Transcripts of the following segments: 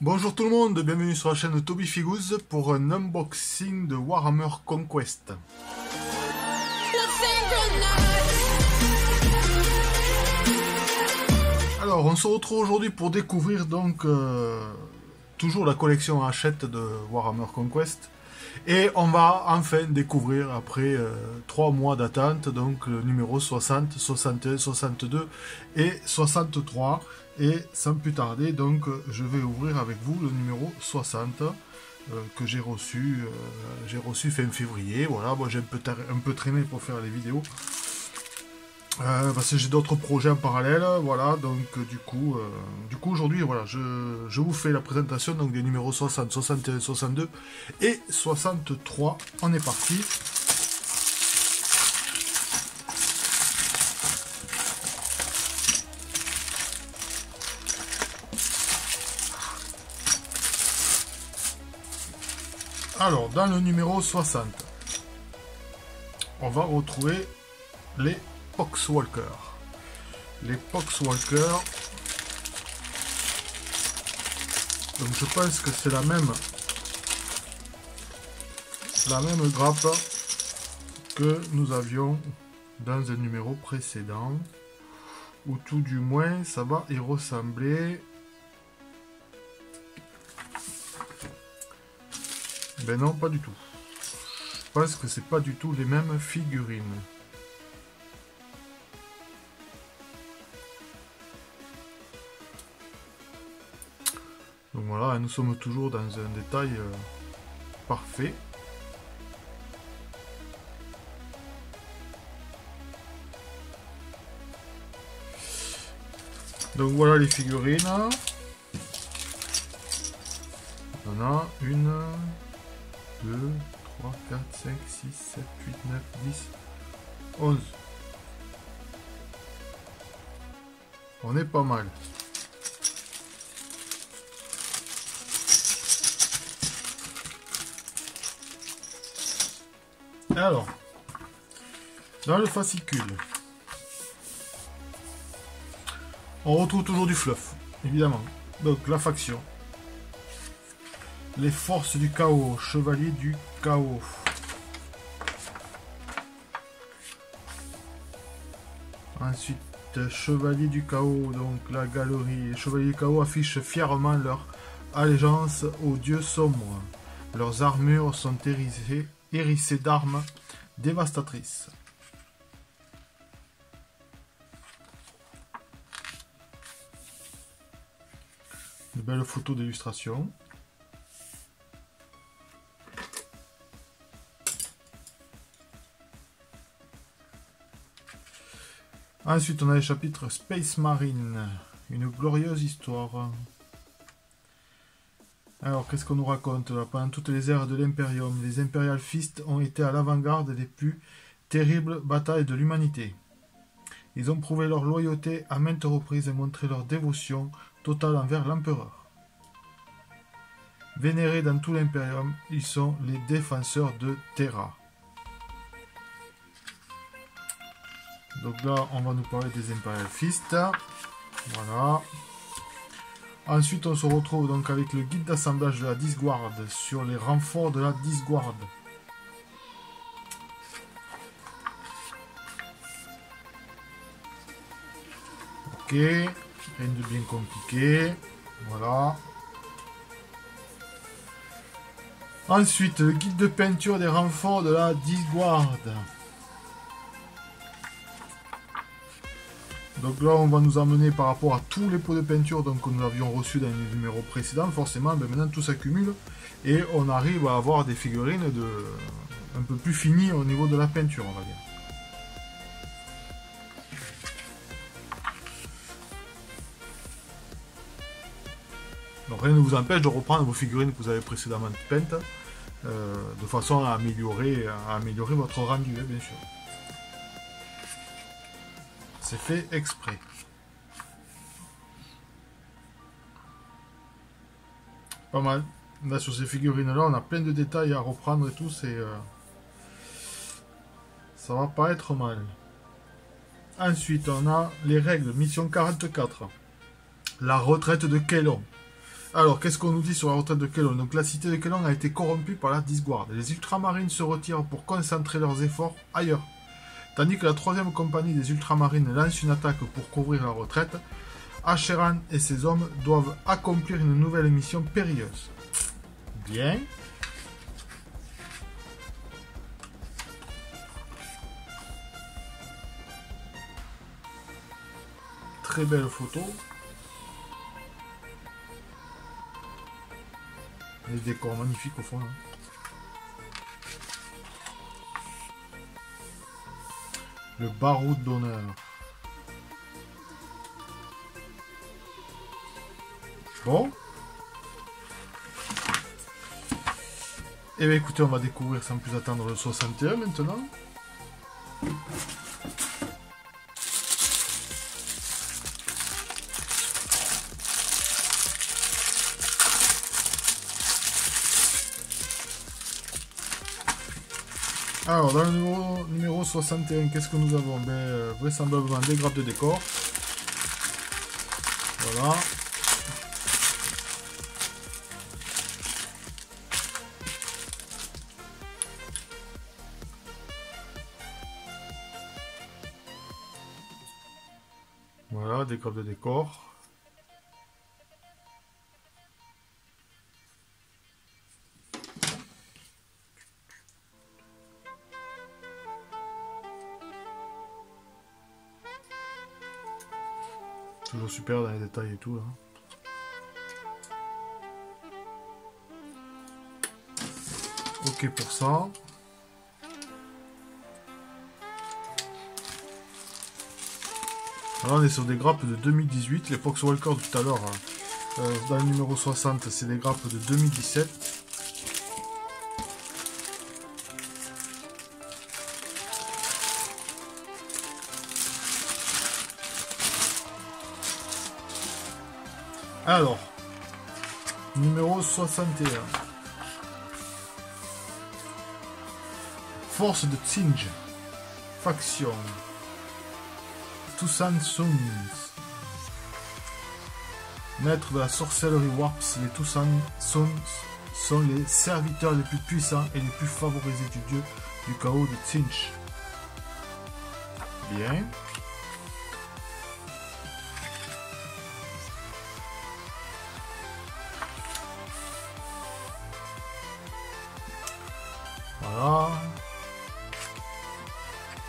Bonjour tout le monde, bienvenue sur la chaîne de Toby Figuz pour un unboxing de Warhammer Conquest. Alors on se retrouve aujourd'hui pour découvrir donc toujours la collection Hachette de Warhammer Conquest. Et on va enfin découvrir après 3 mois d'attente donc le numéro 60, 61, 62 et 63. Et sans plus tarder, donc, je vais ouvrir avec vous le numéro 60 que j'ai reçu fin février. Voilà, moi j'ai un peu traîné pour faire les vidéos. Parce que j'ai d'autres projets en parallèle. Voilà, donc du coup aujourd'hui, voilà, je vous fais la présentation donc, des numéros 60, 61, 62 et 63. On est parti. Alors, dans le numéro 60, on va retrouver les Poxwalkers. Les Poxwalkers, donc je pense que c'est la même grappe que nous avions dans un numéro précédent, ou tout du moins ça va y ressembler. Ben non, pas du tout. Je pense que c'est pas du tout les mêmes figurines. Donc voilà, nous sommes toujours dans un détail parfait. Donc voilà les figurines. On a une... 2, 3, 4, 5, 6, 7, 8, 9, 10, 11. On est pas mal. Alors, dans le fascicule, on retrouve toujours du fluff, évidemment. Donc la faction. Les forces du chaos, chevalier du chaos. Ensuite, chevalier du chaos, donc la galerie. Les chevaliers du chaos affichent fièrement leur allégeance aux dieux sombres. Leurs armures sont hérissées d'armes dévastatrices. Une belle photo d'illustration. Ensuite, on a les chapitres Space Marine, une glorieuse histoire. Alors, qu'est-ce qu'on nous raconte là? Pendant toutes les ères de l'Imperium, les Imperial Fists ont été à l'avant-garde des plus terribles batailles de l'humanité. Ils ont prouvé leur loyauté à maintes reprises et montré leur dévotion totale envers l'Empereur. Vénérés dans tout l'Imperium, ils sont les défenseurs de Terra. Donc là, on va nous parler des Imperial Fists. Voilà. Ensuite, on se retrouve donc avec le guide d'assemblage de la Disguard sur les renforts de la Disguard. Ok. Rien de bien compliqué. Voilà. Ensuite, le guide de peinture des renforts de la Disguard. Donc là, on va nous emmener par rapport à tous les pots de peinture donc, que nous avions reçus dans les numéros précédents. Forcément, ben maintenant tout s'accumule et on arrive à avoir des figurines un peu plus finies au niveau de la peinture, on va dire. Donc rien ne vous empêche de reprendre vos figurines que vous avez précédemment peintes de façon à améliorer votre rendu, bien sûr. C'est fait exprès. Pas mal. Là, sur ces figurines-là, on a plein de détails à reprendre et tout. Ça va pas être mal. Ensuite, on a les règles. Mission 44. La retraite de Kaelon. Alors, qu'est-ce qu'on nous dit sur la retraite de Kaelon? Donc, la cité de Kaelon a été corrompue par la Disguard. Les ultramarines se retirent pour concentrer leurs efforts ailleurs. Tandis que la troisième compagnie des ultramarines lance une attaque pour couvrir la retraite, Acheran et ses hommes doivent accomplir une nouvelle mission périlleuse. Bien. Très belle photo. Les décors magnifiques au fond. Hein. Le barreau d'honneur. Bon. Et bien écoutez, on va découvrir sans plus attendre le 61 maintenant. Alors, dans le numéro 61, qu'est-ce que nous avons? Vraisemblablement des grappes de décor. Voilà. Voilà, des grappes de décor. Toujours super dans les détails et tout. Hein. Ok pour ça. Alors on est sur des grappes de 2018. Les Foxwalker tout à l'heure, dans le numéro 60, c'est des grappes de 2017. Alors, numéro 61. Force de Tsinj. Faction. Tusan Sons. Maître de la sorcellerie Warps, les Tusan Sons sont les serviteurs les plus puissants et les plus favorisés du dieu du chaos de Tsinj. Bien. Voilà.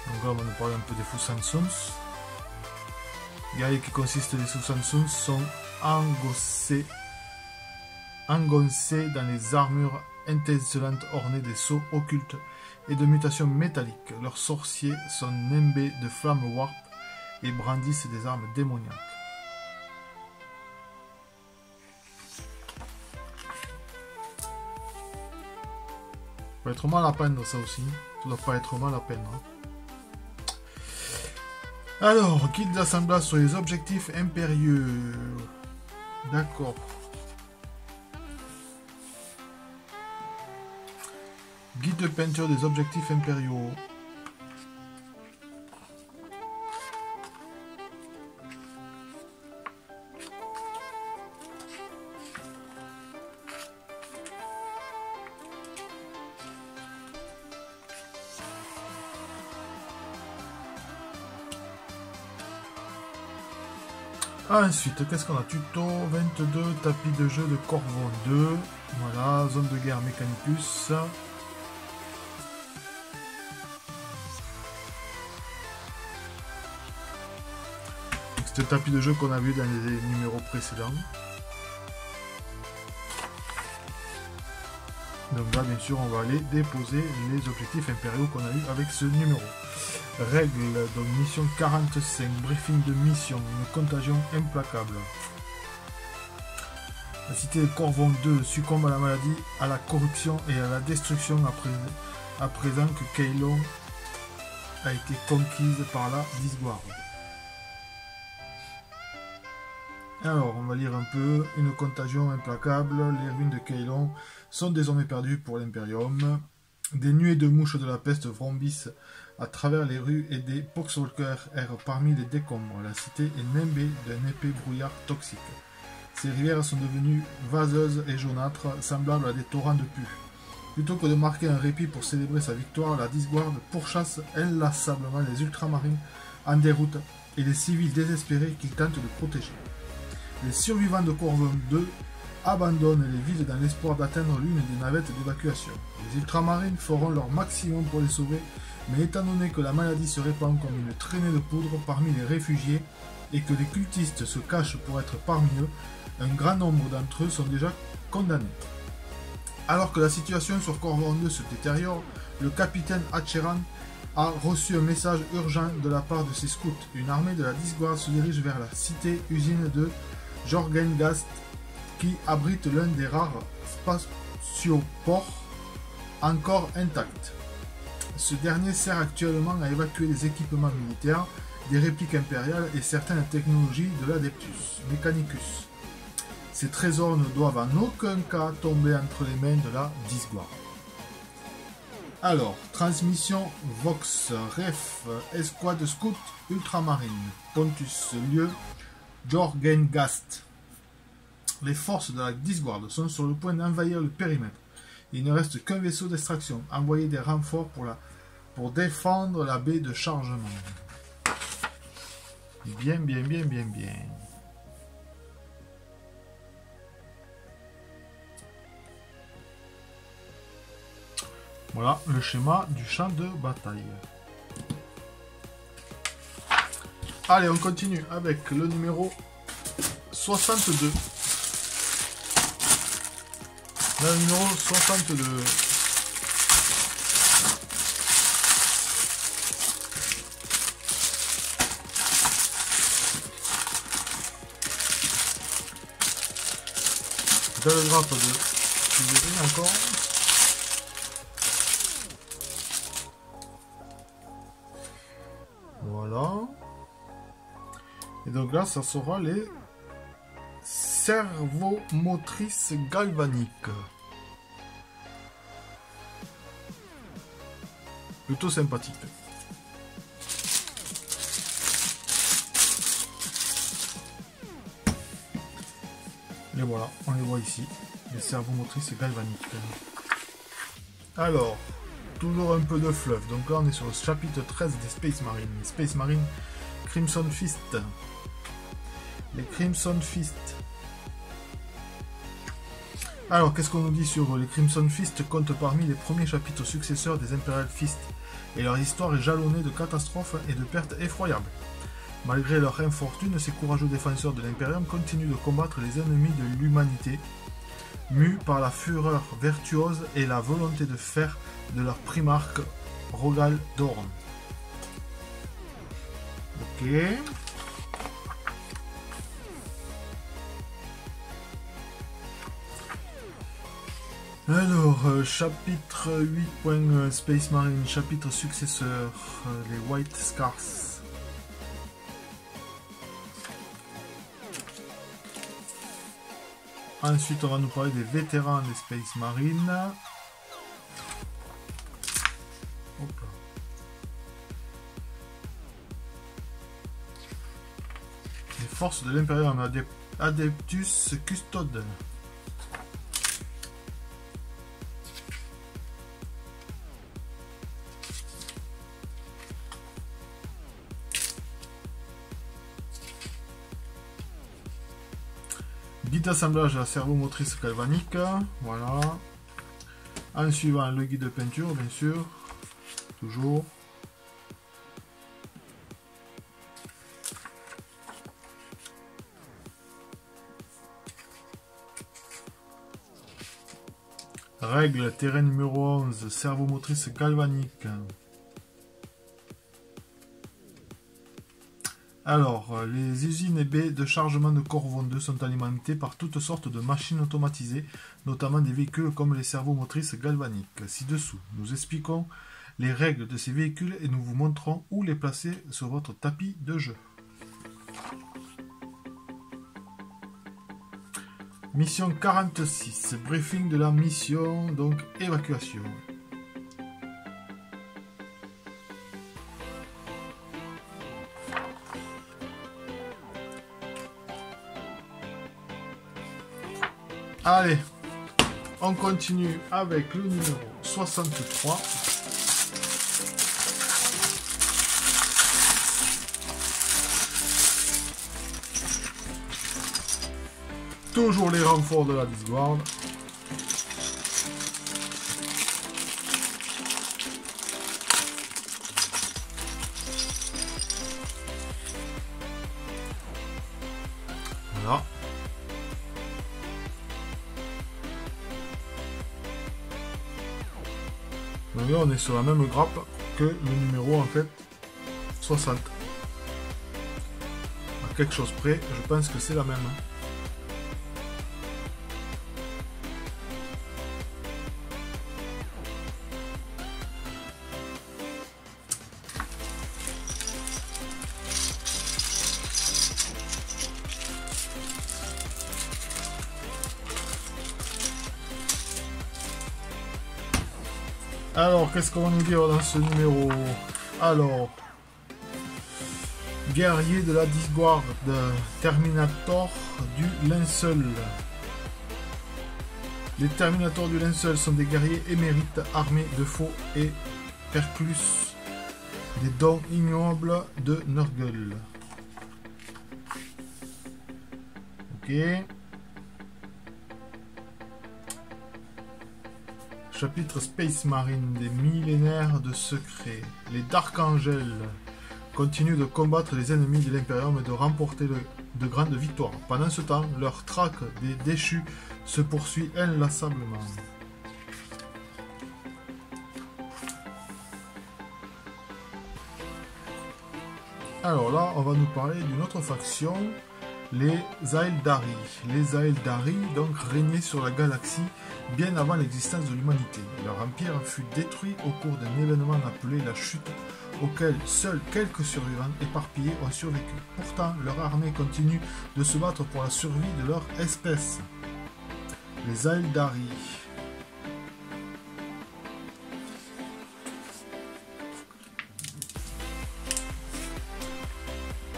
Donc là, on va nous parler un peu des Fusan Sons. Les guerriers qui consistent des Fusan Sons sont engoncés dans les armures étincelantes ornées des sceaux occultes et de mutations métalliques. Leurs sorciers sont nimbés de flammes warp et brandissent des armes démoniaques. Ça va être mal à peindre ça aussi. Ça doit pas être mal à peindre. Alors, guide d'assemblage sur les objectifs impérieux. D'accord. Guide de peinture des objectifs impériaux. Ensuite, qu'est-ce qu'on a? Tuto 22, tapis de jeu de Corvon 2. Voilà, zone de guerre Mechanicus. C'est le tapis de jeu qu'on a vu dans les numéros précédents. Donc là, bien sûr, on va aller déposer les objectifs impériaux qu'on a eu avec ce numéro. Règle, donc mission 45, briefing de mission, une contagion implacable. La cité de Corvon 2 succombe à la maladie, à la corruption et à la destruction à présent que Kaelon a été conquise par la Disguard. Alors, on va lire un peu. Une contagion implacable, les ruines de Kaelon sont désormais perdues pour l'Imperium. Des nuées de mouches de la peste vrombissent à travers les rues et des Poxwalkers errent parmi les décombres. La cité est nimbée d'un épais brouillard toxique. Ces rivières sont devenues vaseuses et jaunâtres, semblables à des torrents de pu. Plutôt que de marquer un répit pour célébrer sa victoire, la Disguard pourchasse inlassablement les ultramarines en déroute et les civils désespérés qu'ils tentent de protéger. Les survivants de Corvon 2 abandonnent les villes dans l'espoir d'atteindre l'une des navettes d'évacuation. Les ultramarines feront leur maximum pour les sauver, mais étant donné que la maladie se répand comme une traînée de poudre parmi les réfugiés et que les cultistes se cachent pour être parmi eux, un grand nombre d'entre eux sont déjà condamnés. Alors que la situation sur Corvon 2 se détériore, le capitaine Hatcheran a reçu un message urgent de la part de ses scouts. Une armée de la Disguard se dirige vers la cité-usine de Jorgengast qui abrite l'un des rares spatioports encore intacts. Ce dernier sert actuellement à évacuer les équipements militaires, des répliques impériales et certaines technologies de l'Adeptus Mechanicus. Ces trésors ne doivent en aucun cas tomber entre les mains de la Disguard. Alors, transmission Vox, Ref, Escouade Scout, Ultramarine, Pontus, lieu, Jorgengast. Les forces de la Disguard sont sur le point d'envahir le périmètre. Il ne reste qu'un vaisseau d'extraction. Envoyer des renforts pour défendre la baie de chargement. Bien. Voilà le schéma du champ de bataille. Allez, on continue avec le numéro 62. Le numéro 62. Telegraphe de Sibérie encore. Voilà. Et donc là, ça sera les servomotrices galvaniques. Plutôt sympathique. Et voilà, on les voit ici, les servomotrices galvaniques. Alors, toujours un peu de fluff. Donc là, on est sur le chapitre 13 des Space Marines. Les Space Marines Crimson Fist. Les Crimson Fist. Alors, qu'est-ce qu'on nous dit sur les Crimson Fist comptent parmi les premiers chapitres successeurs des Imperial Fist. Et leur histoire est jalonnée de catastrophes et de pertes effroyables. Malgré leur infortune, ces courageux défenseurs de l'Imperium continuent de combattre les ennemis de l'humanité, mus par la fureur vertueuse et la volonté de fer de leur primarque Rogal Dorn. Ok. Alors, chapitre 8. Space Marine, chapitre successeur, les White Scars. Ensuite, on va nous parler des vétérans des Space Marines. Hop là. Les forces de l'Imperium Adeptus Custode. Guide d'assemblage à la servomotrice galvanique, voilà. En suivant le guide de peinture, bien sûr, toujours. Règle terrain numéro 11, servomotrice galvanique. Alors, les usines et baies de chargement de Corvon 2 sont alimentées par toutes sortes de machines automatisées, notamment des véhicules comme les servomotrices galvaniques. Ci-dessous, nous expliquons les règles de ces véhicules et nous vous montrons où les placer sur votre tapis de jeu. Mission 46, briefing de la mission, donc évacuation. Allez, on continue avec le numéro 63. Toujours les renforts de la Discworld. Voilà. Donc là, on est sur la même grappe que le numéro en fait 60. À quelque chose près, je pense que c'est la même. Alors, qu'est-ce qu'on va nous dire dans ce numéro? Alors, guerrier de la Discworld, Terminator du linceul. Les Terminators du linceul sont des guerriers émérites armés de faux et perclus, des dons ignobles de Nurgle. Ok. Chapitre Space Marine, des millénaires de secrets. Les Dark Angels continuent de combattre les ennemis de l'Imperium et de remporter de grandes victoires. Pendant ce temps, leur traque des déchus se poursuit inlassablement. Alors là, on va nous parler d'une autre faction, les Aeldari. Les Aeldari donc régnaient sur la galaxie bien avant l'existence de l'humanité. Leur empire fut détruit au cours d'un événement appelé la Chute, auquel seuls quelques survivants éparpillés ont survécu. Pourtant, leur armée continue de se battre pour la survie de leur espèce. Les Aeldari.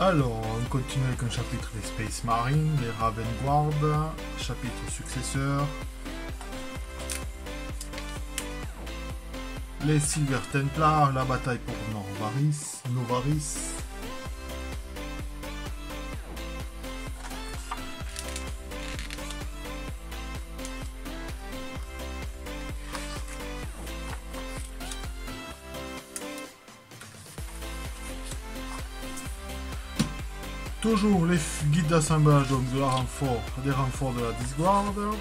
Alors, on continue avec un chapitre des Space Marines, les Raven Guard, chapitre successeur. Les Silver Templars, la bataille pour Novaris. Toujours les guides d'assemblage donc de la renfort, des renforts de la Discworld.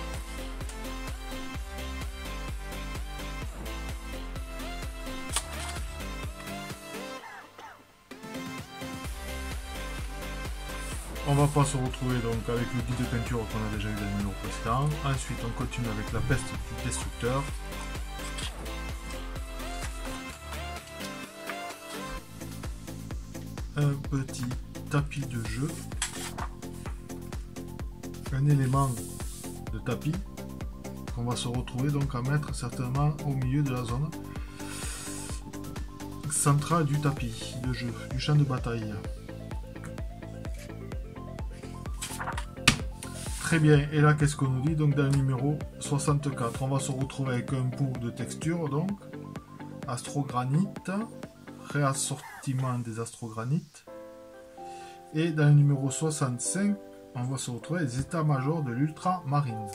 On va pas se retrouver donc avec le guide de peinture qu'on a déjà eu dans le numéro précédent. Ensuite on continue avec la peste du destructeur. Un petit tapis de jeu, un élément de tapis qu'on va se retrouver donc à mettre certainement au milieu de la zone centrale du tapis de jeu, du champ de bataille. Très bien, et là qu'est-ce qu'on nous dit donc dans le numéro 64? On va se retrouver avec un pot de texture donc, astrogranite, réassortiment des astrogranites. Et dans le numéro 65, on va se retrouver les états-majors de l'ultramarine.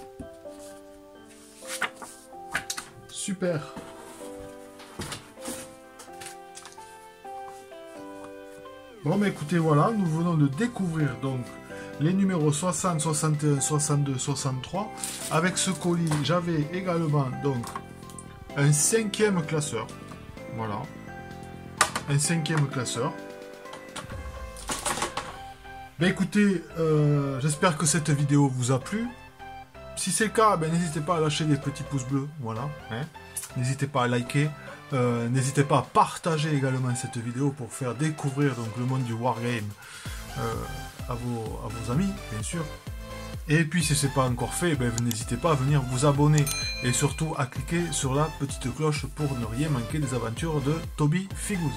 Super. Bon, mais écoutez, voilà, nous venons de découvrir donc les numéros 60, 61, 62, 63. Avec ce colis, j'avais également donc un 5e classeur. Voilà. Un 5e classeur. Ben écoutez, j'espère que cette vidéo vous a plu. Si c'est le cas, ben n'hésitez pas à lâcher des petits pouces bleus, voilà. Hein. N'hésitez pas à liker, n'hésitez pas à partager également cette vidéo pour faire découvrir donc le monde du wargame à vos amis, bien sûr. Et puis si ce n'est pas encore fait, ben, n'hésitez pas à venir vous abonner et surtout à cliquer sur la petite cloche pour ne rien manquer des aventures de Toby Figuz.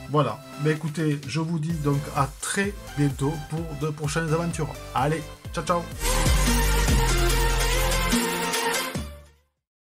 Voilà, ben écoutez, je vous dis donc à très bientôt pour de prochaines aventures. Allez, ciao ciao.